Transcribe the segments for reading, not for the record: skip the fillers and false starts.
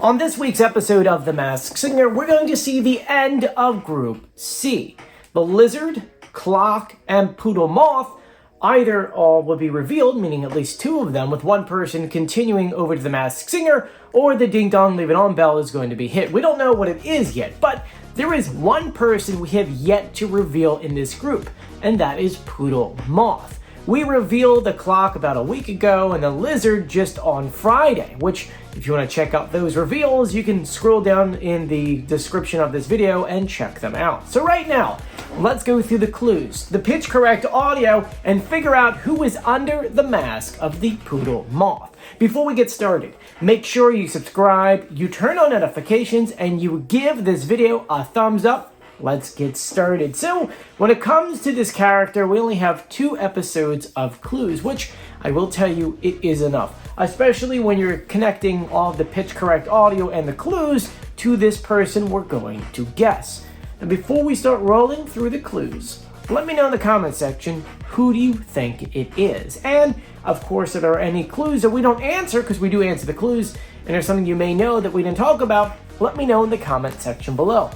On this week's episode of The Masked Singer, we're going to see the end of Group C. The Lizard, Clock, and Poodle Moth either all will be revealed, meaning at least two of them, with one person continuing over to The Masked Singer, or the Ding Dong Leave It On bell is going to be hit. We don't know what it is yet, but there is one person we have yet to reveal in this group, and that is Poodle Moth. We revealed the Clock about a week ago and the Lizard just on Friday, which if you want to check out those reveals, you can scroll down in the description of this video and check them out. So right now, let's go through the clues, the pitch correct audio, and figure out who is under the mask of the Poodle Moth. Before we get started, make sure you subscribe, you turn on notifications, and you give this video a thumbs up. Let's get started. So, when it comes to this character, we only have 2 episodes of clues, which I will tell you, it is enough. Especially when you're connecting all of the pitch correct audio and the clues to this person we're going to guess. And before we start rolling through the clues, let me know in the comment section, who do you think it is? And, of course, if there are any clues that we don't answer, because we do answer the clues, and there's something you may know that we didn't talk about, let me know in the comment section below.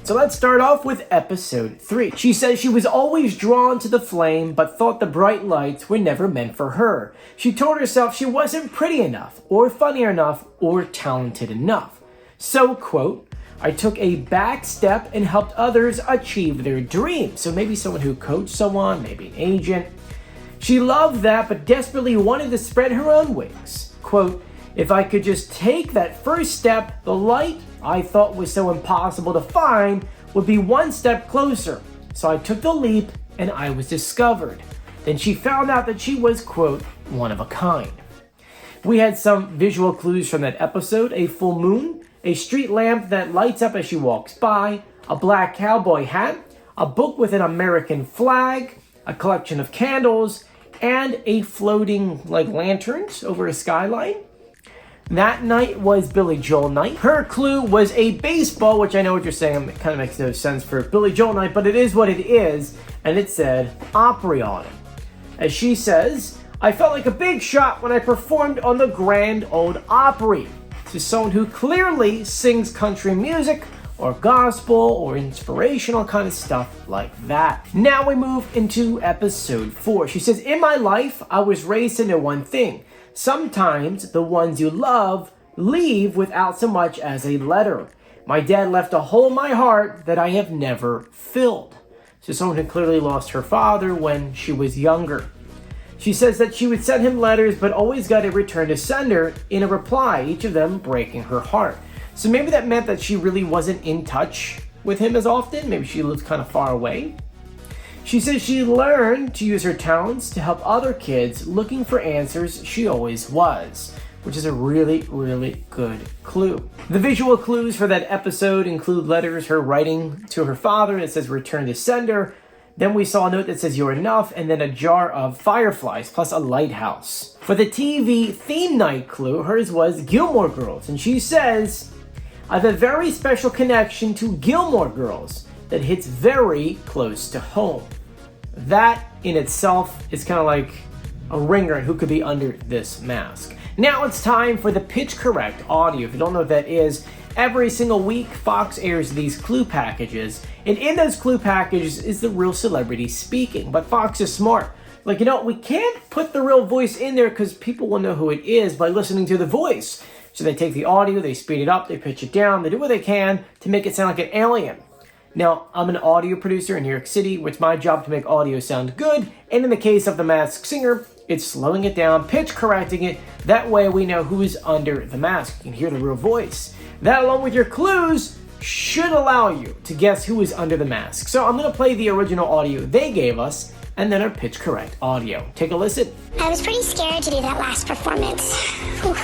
So let's start off with episode 3. She says she was always drawn to the flame, but thought the bright lights were never meant for her. She told herself she wasn't pretty enough, or funny enough, or talented enough. So, quote, I took a back step and helped others achieve their dreams. So maybe someone who coached someone, maybe an agent. She loved that, but desperately wanted to spread her own wings. Quote, if I could just take that first step, the light I thought was so impossible to find would be one step closer. So I took the leap and I was discovered. Then she found out that she was, quote, one of a kind. We had some visual clues from that episode: a full moon, a street lamp that lights up as she walks by, a black cowboy hat, a book with an American flag, a collection of candles, and a floating lanterns over a skyline. That night was Billy Joel night. Her clue was a baseball, which I know what you're saying, it kind of makes no sense for Billy Joel night, but it is what it is, and it said Opry on it. As she says, I felt like a big shot when I performed on the Grand Ole Opry. To someone who clearly sings country music, or gospel, or inspirational kind of stuff like that. Now we move into episode 4. She says, in my life, I was raised to know one thing. Sometimes the ones you love leave without so much as a letter. My dad left a hole in my heart that I have never filled. So someone who clearly lost her father when she was younger. She says that she would send him letters but always got a return to sender in a reply, each of them breaking her heart. So maybe that meant that she really wasn't in touch with him as often. Maybe she lived kind of far away. She says she learned to use her talents to help other kids looking for answers she always was, which is a really, really good clue. The visual clues for that episode include letters her writing to her father that says return to sender. Then we saw a note that says you're enough, and then a jar of fireflies plus a lighthouse. For the TV theme night clue, hers was Gilmore Girls, and she says, I have a very special connection to Gilmore Girls that hits very close to home. That in itself is kind of like a ringer on who could be under this mask. Now it's time for the pitch correct audio. If you don't know what that is, every single week Fox airs these clue packages, and in those clue packages is the real celebrity speaking. But Fox is smart. Like, we can't put the real voice in there because people will know who it is by listening to the voice. So they take the audio, they speed it up, they pitch it down, they do what they can to make it sound like an alien. Now, I'm an audio producer in New York City, it's my job to make audio sound good, and in the case of The Masked Singer, it's slowing it down, pitch correcting it, that way we know who is under the mask. You can hear the real voice. That, along with your clues, should allow you to guess who is under the mask. So I'm going to play the original audio they gave us, and then our pitch correct audio. Take a listen. I was pretty scared to do that last performance. Whew.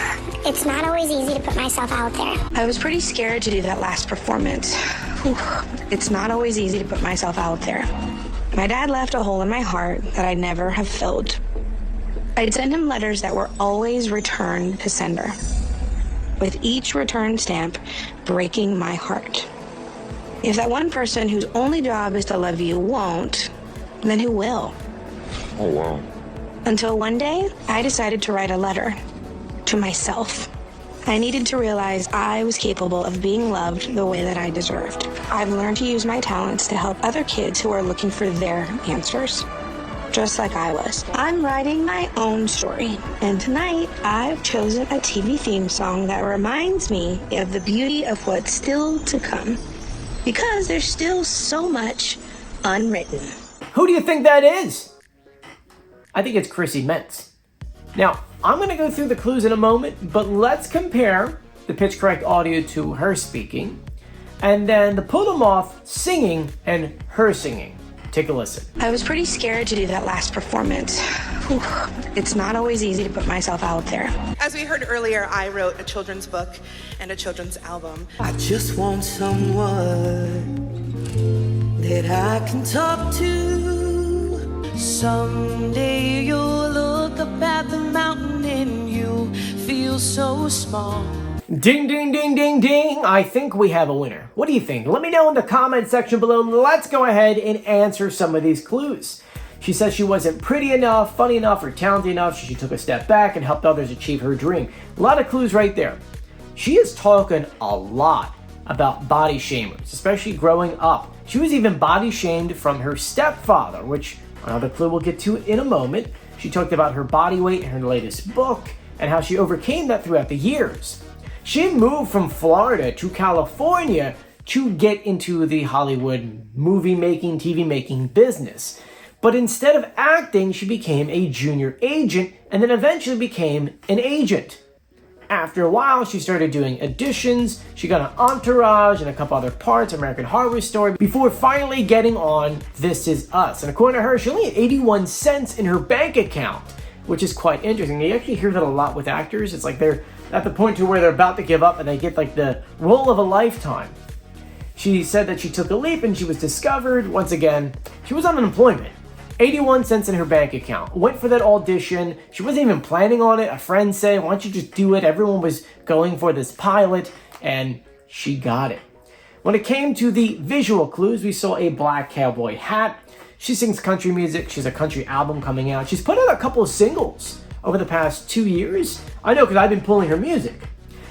It's not always easy to put myself out there. I was pretty scared to do that last performance. Whew. It's not always easy to put myself out there. My dad left a hole in my heart that I'd never have filled. I'd send him letters that were always returned to sender, with each return stamp breaking my heart. If that one person whose only job is to love you won't, then who will? Oh, wow. Until one day, I decided to write a letter to myself. I needed to realize I was capable of being loved the way that I deserved. I've learned to use my talents to help other kids who are looking for their answers, just like I was. I'm writing my own story, and tonight I've chosen a TV theme song that reminds me of the beauty of what's still to come, because there's still so much unwritten. Who do you think that is? I think it's Chrissy Metz. Now, I'm going to go through the clues in a moment, but let's compare the pitch correct audio to her speaking, and then the Poodle Moth singing and her singing. Take a listen. I was pretty scared to do that last performance. Whew. It's not always easy to put myself out there. As we heard earlier, I wrote a children's book and a children's album. I just want someone that I can talk to. Someday you'll look up at the mountain and you'll feel so small. Ding, ding, ding, ding, ding. I think we have a winner. What do you think? Let me know in the comment section below. Let's go ahead and answer some of these clues. She says she wasn't pretty enough, funny enough, or talented enough, so she took a step back and helped others achieve her dream. A lot of clues right there. She is talking a lot about body shamers, especially growing up. She was even body shamed from her stepfather, which another clue we'll get to in a moment. She talked about her body weight in her latest book and how she overcame that throughout the years. She moved from Florida to California to get into the Hollywood movie making, TV making business. But instead of acting, she became a junior agent and then eventually became an agent. After a while, she started doing auditions. She got an Entourage and a couple other parts, American Horror Story, before finally getting on This Is Us. And according to her, she only had 81 cents in her bank account, which is quite interesting. You actually hear that a lot with actors. It's like they're at the point to where they're about to give up and they get like the role of a lifetime. She said that she took a leap and she was discovered. Once again, she was on unemployment. 81 cents in her bank account. Went for that audition. She wasn't even planning on it. A friend said, why don't you just do it? Everyone was going for this pilot and she got it. When it came to the visual clues, we saw a black cowboy hat. She sings country music. She has a country album coming out. She's put out a couple of singles over the past 2 years. I know because I've been pulling her music.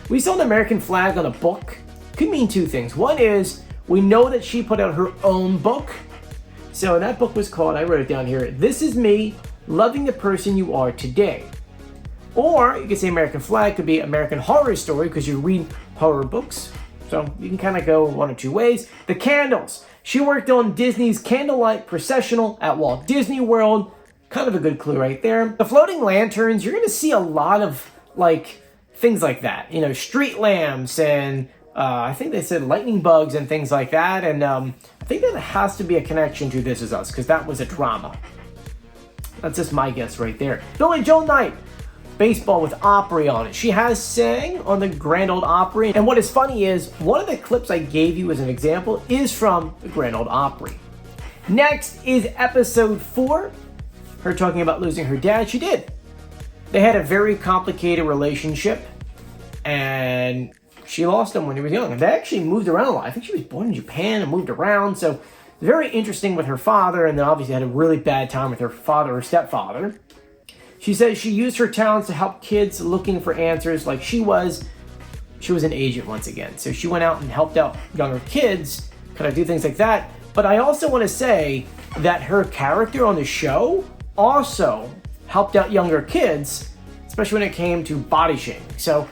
We saw an American flag on a book. Could mean two things. One is we know that she put out her own book. So that book was called, I wrote it down here, This Is Me, Loving the Person You Are Today. Or you could say American flag could be American Horror Story because you read horror books. So you can kind of go one or two ways. The candles. She worked on Disney's Candlelight Processional at Walt Disney World. Kind of a good clue right there. The floating lanterns, you're going to see a lot of like things like that. You know, street lamps and I think they said lightning bugs and things like that. And I think that has to be a connection to This Is Us because that was a drama. That's just my guess right there. Billy Joel Night. Baseball with Opry on it. She has sang on the Grand Ole Opry. And what is funny is one of the clips I gave you as an example is from the Grand Ole Opry. Next is episode 4. Her talking about losing her dad. She did. They had a very complicated relationship and she lost him when he was young. And they actually moved around a lot. I think she was born in Japan and moved around. So very interesting with her father, and then obviously had a really bad time with her father or stepfather. She says she used her talents to help kids looking for answers like she was. She was an agent once again. So she went out and helped out younger kids, kind of do things like that. But I also want to say that her character on the show also helped out younger kids, especially when it came to body shaming. So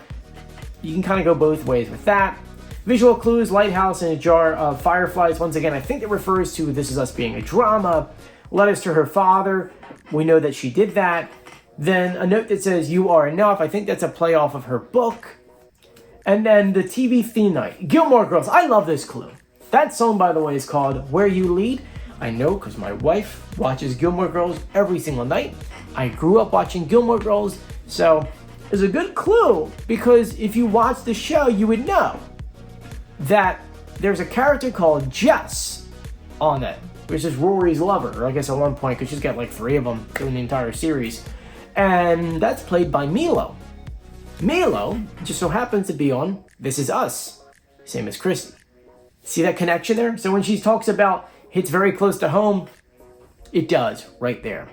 you can kind of go both ways with that. Visual clues, lighthouse and a jar of fireflies. Once again, I think it refers to This Is Us being a drama. Letters to her father. We know that she did that. Then a note that says, You Are Enough. I think that's a play off of her book. And then the TV theme night. Gilmore Girls. I love this clue. That song, by the way, is called Where You Lead. I know because my wife watches Gilmore Girls every single night. I grew up watching Gilmore Girls, so it's a good clue because if you watch the show, you would know that there's a character called Jess on it, which is Rory's lover, or I guess at one point, because she's got like 3 of them during the entire series. And that's played by Milo. Milo just so happens to be on This Is Us, same as Christy. See that connection there? So when she talks about hits very close to home, it does right there.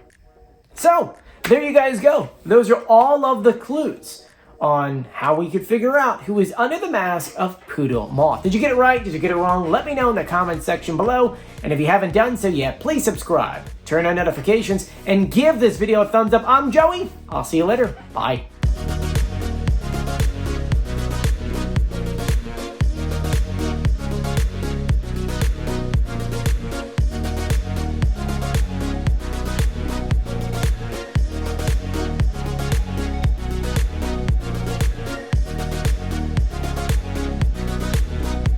So there you guys go. Those are all of the clues. on how we could figure out who is under the mask of Poodle Moth. Did you get it right? Did you get it wrong? Let me know in the comment section below. And if you haven't done so yet, please subscribe, turn on notifications, and give this video a thumbs up. I'm Joey. I'll see you later. Bye.